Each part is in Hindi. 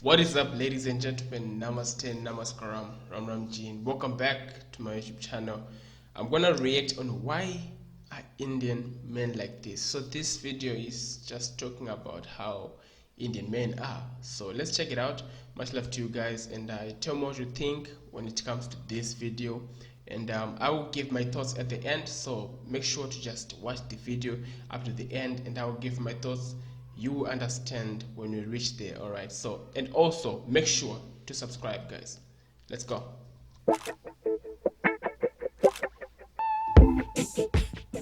What is up, ladies and gentlemen? Namaste, namaskaram, Ram Ram Jeen. Welcome back to my YouTube channel. I'm gonna react on why are Indian men like this. So this video is just talking about how Indian men are. So let's check it out. Much love to you guys, and tell me what you think when it comes to this video. And I will give my thoughts at the end. So make sure to just watch the video up to the end, and I will give my thoughts. You will understand when we reach there. All right, so and also make sure to subscribe, guys. Let's go.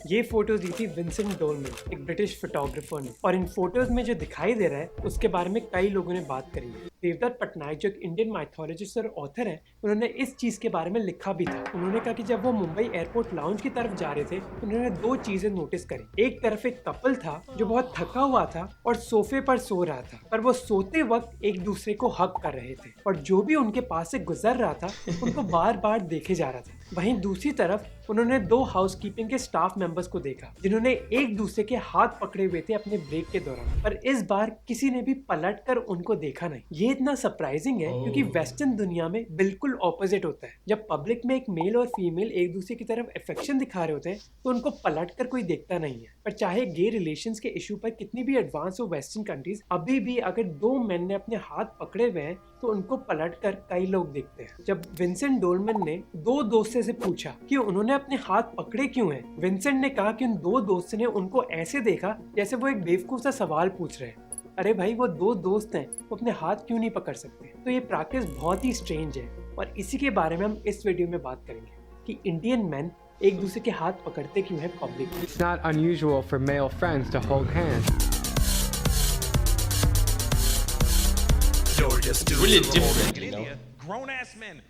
ये फोटो दी थी विंसेंट डोलमैन, एक ब्रिटिश फोटोग्राफर ने, और इन फोटोज में जो दिखाई दे रहा है उसके बारे में कई लोगों ने बात करी है। देवदत्त पटनायक जो एक इंडियन माइथोलॉजिस्ट और ऑथर है, उन्होंने इस चीज के बारे में लिखा भी था। उन्होंने कहा कि जब वो मुंबई एयरपोर्ट लाउंज की तरफ जा रहे थे, उन्होंने दो चीजें नोटिस करी। एक तरफ एक कपल था जो बहुत थका हुआ था और सोफे पर सो रहा था, पर वो सोते वक्त एक दूसरे को हग कर रहे थे, और जो भी उनके पास से गुजर रहा था उनको बार बार देखे जा रहा था। वहीं दूसरी तरफ उन्होंने दो हाउसकीपिंग के स्टाफ मेंबर्स को देखा जिन्होंने एक दूसरे के हाथ पकड़े हुए थे अपने ब्रेक के दौरान, पर इस बार किसी ने भी पलटकर उनको देखा नहीं। ये इतना सरप्राइजिंग है क्योंकि वेस्टर्न दुनिया में बिल्कुल ऑपोजिट होता है। जब पब्लिक में एक मेल और फीमेल एक दूसरे की तरफ अफेक्शन दिखा रहे होते हैं तो उनको पलटकर कोई देखता नहीं है। पर चाहे गे रिलेशंस के इशू पर कितनी भी एडवांस हो वेस्टर्न कंट्रीज, अभी भी अगर दो मेन ने अपने हाथ पकड़े हुए हैं तो उनको पलटकर कई लोग देखते हैं। जब विंसेंट डोलमैन ने दो दोस्तों से पूछा कि उन्होंने अपने हाथ पकड़े क्यों हैं, विंसेंट ने कहा कि उन दो दोस्तों ने उनको ऐसे देखा जैसे वो एक बेवकूफ सा सवाल पूछ रहे हैं। अरे भाई, वो दो दोस्त हैं, वो अपने हाथ क्यों नहीं पकड़ सकते? तो ये प्रैक्टिस बहुत ही स्ट्रेंज है, और इसी के बारे में हम इस वीडियो में बात करेंगे कि इंडियन मैन एक दूसरे के हाथ पकड़ते क्यों हैं पब्लिक में। It's not unusual for male friends to hold hands. You're just doing Really some old- different, In you know. India, grown ass men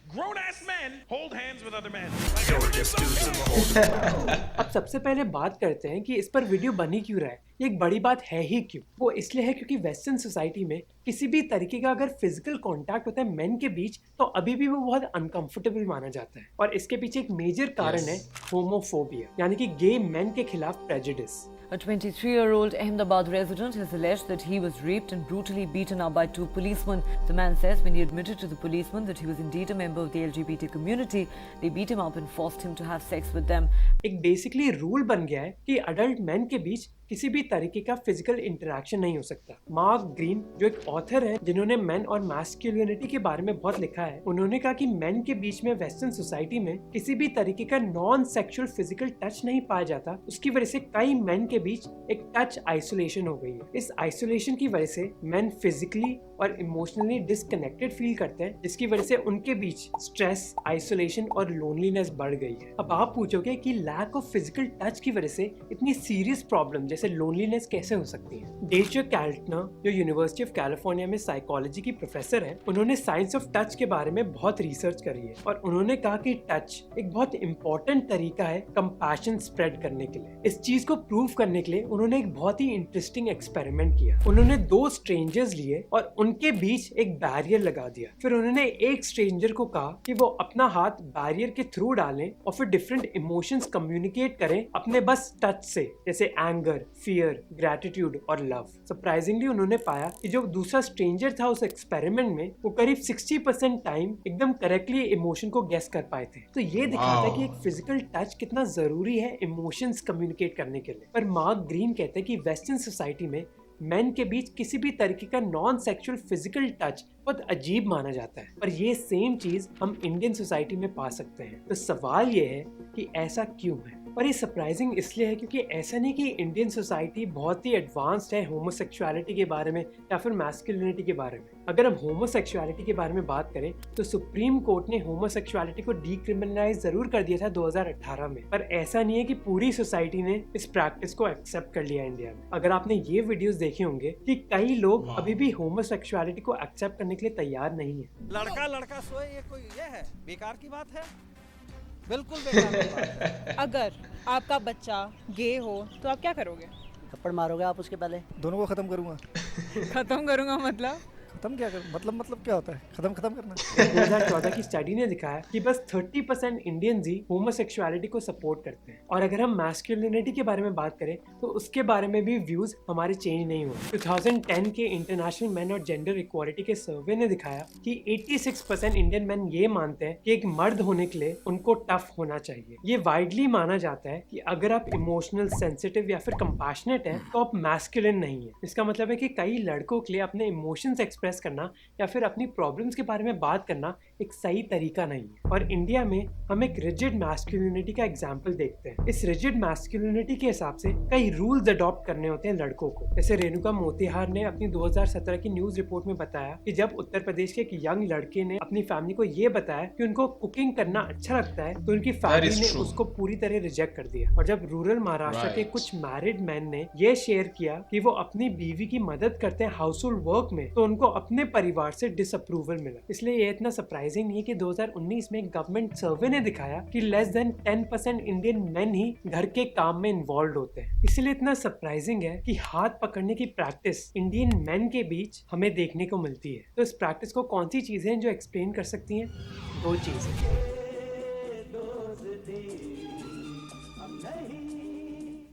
hold hands with other men. You're just doing some old- अब सबसे पहले बात करते हैं कि इस पर वीडियो बनी क्यों रहा है। ये एक बड़ी बात है ही क्यों? वो इसलिए है क्योंकि वेस्टर्न सोसाइटी में किसी भी तरीके का अगर फिजिकल कांटेक्ट होता है मेन के बीच तो अभी भी वो बहुत अनकंफर्टेबल माना जाता है, और इसके पीछे एक मेजर कारण है होमोफोबिया, यानी कि गे मेन के खिलाफ prejudice. A 23-year-old Ahmedabad resident has alleged that he was raped and brutally beaten up by two policemen. The man says when he admitted to the policemen that he was indeed a member of the LGBT community, they beat him up and forced him to have sex with them. एक बेसिकली रूल बन गया है कि अडल्ट मैन के बीच किसी भी तरीके का फिजिकल इंटरेक्शन नहीं हो सकता। मार्क ग्रीन जो एक ऑथर है जिन्होंने मेन और मैस्कुलिनिटी के बारे में बहुत लिखा है, उन्होंने कहा कि मेन के बीच में वेस्टर्न सोसाइटी में किसी भी तरीके का नॉन सेक्सुअल फिजिकल टच नहीं पाया जाता। उसकी वजह से कई मेन के बीच एक टच आइसोलेशन हो गई है। इस आइसोलेशन की वजह से मेन फिजिकली और इमोशनली डिस्कनेक्टेड फील करते हैं, जिसकी वजह से उनके बीच स्ट्रेस, आइसोलेशन और लोनलीनेस बढ़ गई है। अब आप पूछोगे कि लैक ऑफ फिजिकल टच की वजह से इतनी सीरियस प्रॉब्लम जैसे लोनलीनेस कैसे हो सकती है? डेजर कैल्टनर जो यूनिवर्सिटी ऑफ कैलिफोर्निया में साइकोलॉजी की प्रोफेसर है, उन्होंने साइंस ऑफ टच के बारे में बहुत रिसर्च करी है, और उन्होंने कहा कि टच एक बहुत इंपॉर्टेंट तरीका है कंपैशन स्प्रेड करने के लिए। इस चीज को प्रूव करने के लिए उन्होंने एक बहुत ही इंटरेस्टिंग एक्सपेरिमेंट किया। उन्होंने दो स्ट्रेंजर्स लिए और उनके बीच एक बैरियर लगा दिया। फिर उन्होंने एक स्ट्रेंजर को कहा कि वो अपना हाथ बैरियर के थ्रू डालें और फिर डिफरेंट इमोशंस कम्युनिकेट करें अपने बस टच से, जैसे एंगर, फियर, ग्रेटिट्यूड और लव। सरप्राइजिंगली उन्होंने पाया कि जो दूसरा स्ट्रेंजर था उस एक्सपेरिमेंट में, वो करीब 60% टाइम एकदम करेक्टली इमोशन को गेस कर पाए थे। तो ये दिखाता है कि एक फिजिकल टच कितना जरूरी है इमोशंस कम्युनिकेट करने के लिए। पर मार्क ग्रीन कहते हैं कि वेस्टर्न सोसाइटी में मेन के बीच किसी भी तरीके का नॉन सेक्सुअल फिजिकल टच बहुत अजीब माना जाता है, पर ये सेम चीज हम इंडियन सोसाइटी में पा सकते हैं। तो सवाल ये है कि ऐसा क्यों है? और ये सरप्राइजिंग इसलिए है क्योंकि ऐसा नहीं कि इंडियन सोसाइटी बहुत ही एडवांस्ड है होमोसेक्सुअलिटी के बारे में या फिर मैस्कुलिनिटी के बारे में। अगर हम होमोसेक्सुअलिटी के बारे में बात करें तो सुप्रीम कोर्ट ने होमोसेक्सुअलिटी को डीक्रिमिनलाइज जरूर कर दिया था 2018 में, पर ऐसा नहीं है कि पूरी सोसाइटी ने इस प्रैक्टिस को एक्सेप्ट कर लिया इंडिया में। अगर आपने ये वीडियोस देखे होंगे कि कई लोग अभी भी होमोसेक्सुअलिटी को एक्सेप्ट करने के लिए तैयार नहीं है। लड़का लड़का सोए, ये कोई ये है बेकार की बात है, बिल्कुल बेकार की बात है। अगर आपका बच्चा गे हो तो आप क्या करोगे? थप्पड़ मारोगे आप उसके पहले? दोनों को खत्म करूंगा। खत्म करूंगा मतलब? खत्म क्या कर मतलब क्या होता है खत्म करना? 2014 की स्टडी ने दिखाया कि बस 30% इंडियंस ही होमोसेक्सुअलिटी को सपोर्ट करते हैं। और अगर हम मैस्कुलिनिटी के बारे में बात करें तो उसके बारे में भी व्यूज हमारे चेंज नहीं हुए। 2010 के इंटरनेशनल मैन और जेंडर इक्वालिटी के सर्वे ने दिखाया कि 86% इंडियन मैन ये मानते हैं कि एक मर्द होने के लिए उनको टफ होना चाहिए। ये वाइडली माना जाता है कि अगर आप इमोशनल, सेंसिटिव या फिर कंपैशनेट है तो आप मैस्कुलिन नहीं है। इसका मतलब है कि कई लड़कों के लिए अपने इमोशंस एक्सप्रेस करना या फिर अपनी प्रॉब्लम्स के बारे में बात करना एक सही तरीका नहीं है। और इंडिया में हम एक रिजिड मैस्कुलिनिटी का एग्जांपल देखते हैं। इस रिजिड मैस्कुलिनिटी के हिसाब से कई रूल्स अडॉप्ट करने होते हैं लड़कों को। जैसे रेणुका मोतिहार ने अपनी 2017 की न्यूज रिपोर्ट में बताया कि जब उत्तर प्रदेश के एक यंग लड़के ने अपनी फैमिली को ये बताया कि उनको कुकिंग करना अच्छा लगता है तो उनकी फैमिली ने उसको पूरी तरह रिजेक्ट कर दिया। और जब रूरल महाराष्ट्र के कुछ मैरिड मैन ने ये शेयर किया कि वो अपनी बीवी की मदद करते हैं हाउस होल्ड वर्क में तो उनको अपने परिवार से डिसअप्रूवल मिला। इसलिए ये इतना सरप्राइजिंग नहीं है कि 2019 में गवर्नमेंट सर्वे ने दिखाया कि लेस देन 10% इंडियन मेन ही घर के काम में इन्वॉल्व होते हैं। इसलिए इतना सरप्राइजिंग है कि हाथ पकड़ने की प्रैक्टिस इंडियन मेन के बीच हमें देखने को मिलती है। तो इस प्रैक्टिस को कौन सी चीजें हैं जो एक्सप्लेन कर सकती हैं? दो चीजें।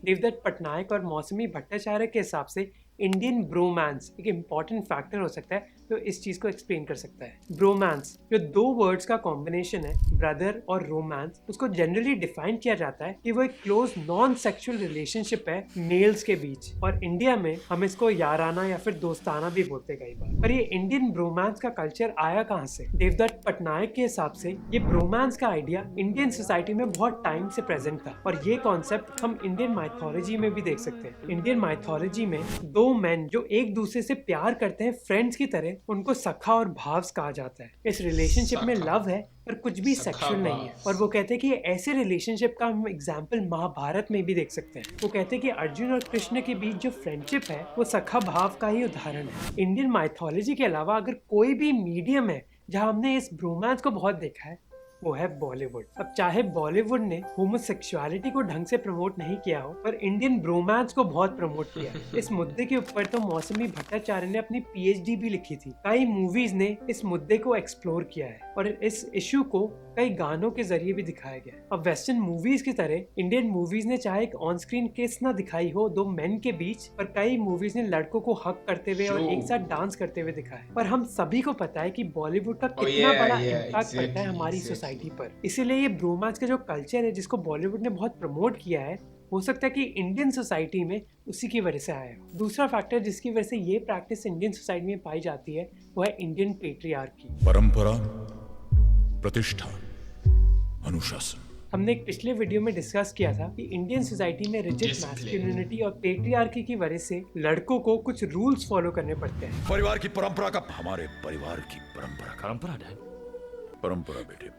देवदत्त पटनायक और मौसमी भट्टाचार्य के हिसाब से इंडियन ब्रोमांस एक इम्पॉर्टेंट फैक्टर हो सकता है तो इस चीज को एक्सप्लेन कर सकता है। ब्रोमांस जो दो वर्ड्स का कॉम्बिनेशन है, ब्रदर और रोमांस, उसको जनरली डिफाइन किया जाता है कि वो एक क्लोज नॉन सेक्सुअल रिलेशनशिप है मेल्स के बीच। और इंडिया में हम इसको याराना या फिर दोस्ताना भी बोलते कई बार। पर ये इंडियन ब्रोमांस का कल्चर आया कहाँ से? देवदत्त पटनायक के हिसाब से ये ब्रोमांस का आइडिया इंडियन सोसाइटी में बहुत टाइम से प्रेजेंट था और ये कॉन्सेप्ट हम इंडियन माइथोलॉजी में भी देख सकते हैं। इंडियन माइथोलॉजी में दो मैन जो एक दूसरे से प्यार करते हैं फ्रेंड्स की तरह, उनको सखा और भाव्स कहा जाता है। इस रिलेशनशिप में लव है पर कुछ भी सेक्सुअल नहीं है। और वो कहते हैं कि ऐसे रिलेशनशिप का हम एग्जाम्पल महाभारत में भी देख सकते हैं। वो कहते हैं कि अर्जुन और कृष्ण के बीच जो फ्रेंडशिप है वो सखा भाव का ही उदाहरण है। इंडियन माइथोलॉजी के अलावा अगर कोई भी मीडियम है जहाँ हमने इस ब्रोमांस को बहुत देखा है वो है बॉलीवुड। अब चाहे बॉलीवुड ने होमोसेक्सुअलिटी को ढंग से प्रमोट नहीं किया हो पर इंडियन ब्रोमांस को बहुत प्रमोट किया है। इस मुद्दे के ऊपर तो मौसमी भट्टाचार्य ने अपनी PhD भी लिखी थी। कई मूवीज ने इस मुद्दे को एक्सप्लोर किया है और इस इश्यू को कई गानों के जरिए भी दिखाया गया है। अब वेस्टर्न मूवीज की तरह इंडियन मूवीज ने चाहे एक ऑन स्क्रीन किस ना दिखाई हो दो मेन के बीच, पर कई मूवीज ने लड़कों को हक करते हुए और एक साथ डांस करते हुए दिखाया। पर हम सभी को पता है कि बॉलीवुड का कितना बड़ा इम्पैक्ट पड़ता है हमारी सोसाइटी पर। इसीलिए ये ब्रोमांस का जो कल्चर है जिसको बॉलीवुड ने बहुत प्रमोट किया है, हो सकता है कि इंडियन सोसाइटी में उसी की वजह से आया हो। दूसरा फैक्टर जिसकी वजह से ये प्रैक्टिस इंडियन सोसाइटी में पाई जाती है वो है इंडियन पेट्रियार्की। परंपरा, प्रतिष्ठा, अनुशासन। हमने एक पिछले वीडियो में डिस्कस किया था कि इंडियन सोसाइटी में रिजिड मैस्कुलिनिटी और पेट्रियार्की की वजह से लड़कों को कुछ रूल्स फॉलो करने पड़ते हैं। परिवार की परंपरा का, हमारे परिवार की परंपरा परंपरा बेटे,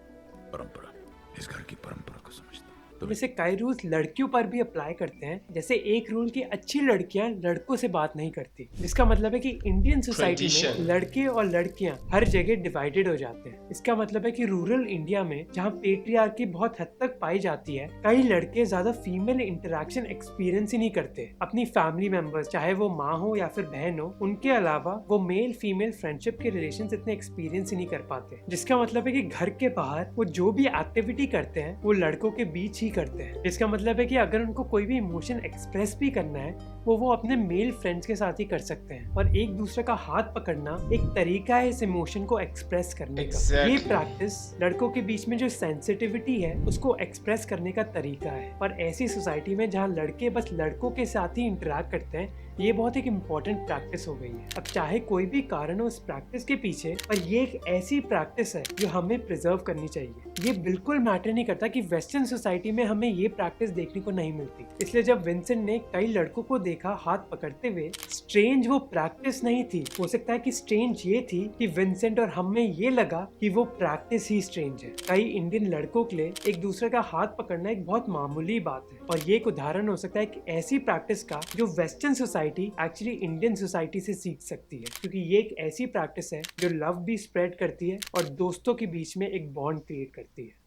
परंपरा, इस घर की परंपरा को समझता। तो वैसे कई रूल्स लड़कियों पर भी अप्लाई करते हैं। जैसे एक रूल की अच्छी लड़कियां लड़कों से बात नहीं करती, जिसका मतलब है कि इंडियन सोसाइटी में लड़के और लड़कियां हर जगह डिवाइडेड हो जाते हैं। इसका मतलब है कि रूरल इंडिया में जहाँ पेट्रियार्की बहुत हद तक पाई जाती है, कई लड़के ज्यादा फीमेल इंटरेक्शन एक्सपीरियंस ही नहीं करते। अपनी फैमिली मेंबर्स, चाहे वो माँ हो या फिर बहन हो, उनके अलावा वो मेल फीमेल फ्रेंडशिप के रिलेशन इतने एक्सपीरियंस ही नहीं कर पाते। जिसका मतलब है कि घर के बाहर वो जो भी एक्टिविटी करते हैं वो लड़कों के बीच ही करते हैं। इसका मतलब है कि अगर उनको कोई भी इमोशन एक्सप्रेस भी करना है वो अपने मेल फ्रेंड्स के साथ ही कर सकते हैं। और एक दूसरे का हाथ पकड़ना एक तरीका है इस इमोशन को एक्सप्रेस करने का। ये प्रैक्टिस लड़कों के बीच में जो सेंसिटिविटी है उसको एक्सप्रेस करने का तरीका है। और ऐसी सोसाइटी में जहाँ लड़के बस लड़कों के साथ ही इंटरेक्ट करते हैं, ये बहुत एक इम्पोर्टेंट प्रैक्टिस हो गई है। अब चाहे कोई भी कारण हो इस प्रैक्टिस के पीछे, पर ये एक ऐसी प्रैक्टिस है जो हमें प्रिजर्व करनी चाहिए। ये बिल्कुल मैटर नहीं करता कि वेस्टर्न सोसाइटी में हमें ये प्रैक्टिस देखने को नहीं मिलती। इसलिए जब विंसेंट ने कई लड़कों को देखा हाथ पकड़ते हुए, स्ट्रेंज वो प्रैक्टिस नहीं थी। हो सकता है कि स्ट्रेंज ये थी कि विंसेंट और हमें ये लगा कि वो प्रैक्टिस ही स्ट्रेंज है। कई इंडियन लड़कों के लिए एक दूसरे का हाथ पकड़ना एक बहुत मामूली बात है और ये एक उदाहरण हो सकता है कि ऐसी प्रैक्टिस का जो western society actually Indian society से सीख सकती है, क्योंकि ये एक ऐसी प्रैक्टिस है जो लव भी स्प्रेड करती है और दोस्तों के बीच में एक बॉन्ड क्रिएट करती है।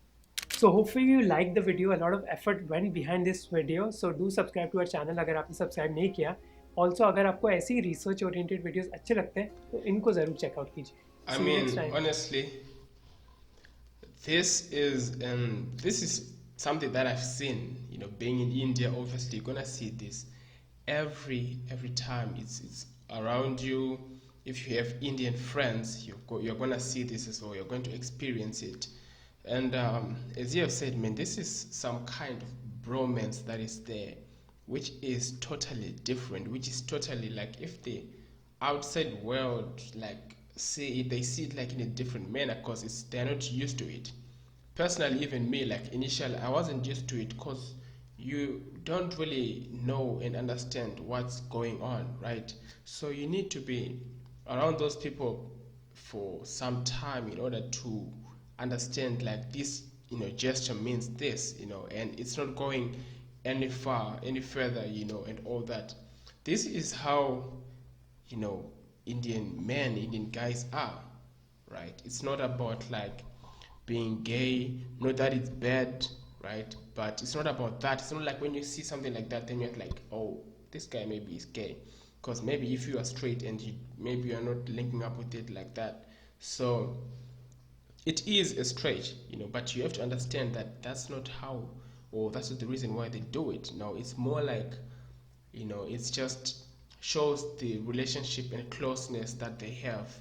So hopefully you liked the video. A lot of effort went behind this video. So do subscribe to our channel अगर आपने सब्सक्राइब नहीं किया। ऑल्सो अगर आपको ऐसी रिसर्च ओरिएंटेड वीडियोस अच्छे लगते हैं तो इनको ज़रूर चेकआउट कीजिए. I See you next mean, time. honestly, this is something that I've seen. You know, being in India, obviously, you're gonna see this every time it's around you. If you have Indian friends, you're gonna see this as well. You're going to experience it. And as you have said, man, this is some kind of bromance that is there, which is totally different, which is totally like if the outside world like see it, they see it like in a different manner because they're not used to it. Personally, even me, like initially I wasn't used to it because you don't really know and understand what's going on, right? So you need to be around those people for some time in order to understand like this, you know, gesture means this, you know, and it's not going any further, you know, and all that. This is how, you know, Indian guys are, right? It's not about like being gay, not that it's bad, right? But it's not about that. It's not like when you see something like that, then you're like, oh, this guy maybe is gay. Because maybe if you are straight and maybe you're not linking up with it like that. So it is a stretch, you know, but you have to understand that that's not how, or that's not the reason why they do it. No, it's more like, you know, it's just shows the relationship and closeness that they have.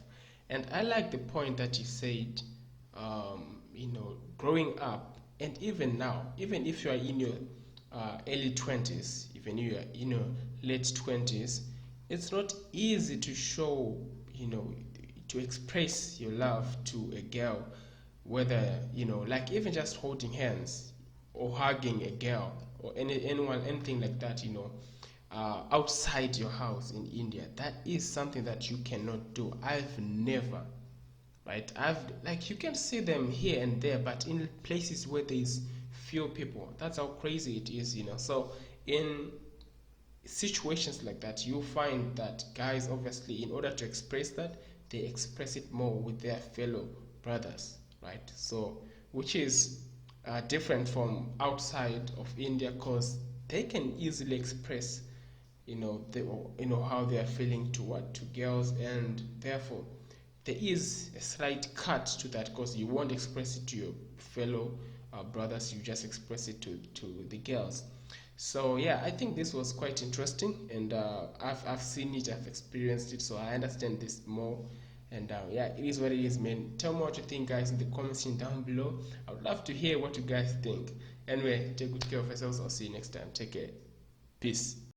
And I like the point that you said, you know, growing up, and even now, even if you are in your early 20s, even you are in your late 20s, it's not easy to show, you know, to express your love to a girl, whether, you know, like even just holding hands or hugging a girl or anything like that, you know, outside your house in India. That is something that you cannot do. I've never, right? Like you can see them here and there, but in places where there's few people, that's how crazy it is, you know. So in situations like that, you find that guys, obviously, in order to express that, they express it more with their fellow brothers, right? So which is different from outside of India, because they can easily express, you know, how they are feeling to girls, and therefore there is a slight cut to that, because you won't express it to your fellow brothers, you just express it to the girls. So yeah, I think this was quite interesting, and I've seen it, I've experienced it, so I understand this more. And yeah, it is what it is, man. Tell me what you think, guys, in the comments section down below. I would love to hear what you guys think. Anyway, take good care of yourselves. I'll see you next time. Take care. Peace.